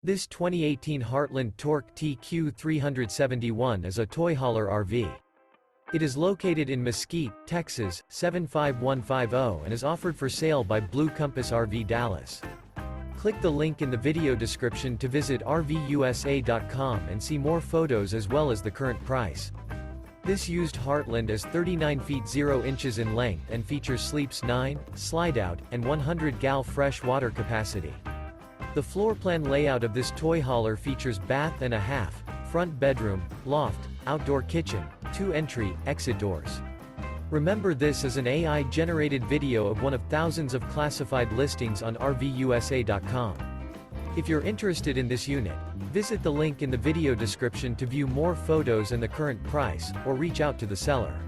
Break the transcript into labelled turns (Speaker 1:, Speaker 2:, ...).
Speaker 1: This 2018 Heartland Torque TQ 371 is a toy hauler RV. It is located in Mesquite, Texas, 75150 and is offered for sale by Blue Compass RV Dallas. Click the link in the video description to visit RVUSA.com and see more photos as well as the current price. This used Heartland is 39 feet 0 inches in length and features sleeps 9, Slideout, and 100 gal fresh water capacity. The floor plan layout of this toy hauler features bath and a half, front bedroom, loft, outdoor kitchen, 2 entry, exit doors. Remember, this is an AI-generated video of one of thousands of classified listings on RVUSA.com. If you're interested in this unit, visit the link in the video description to view more photos and the current price, or reach out to the seller.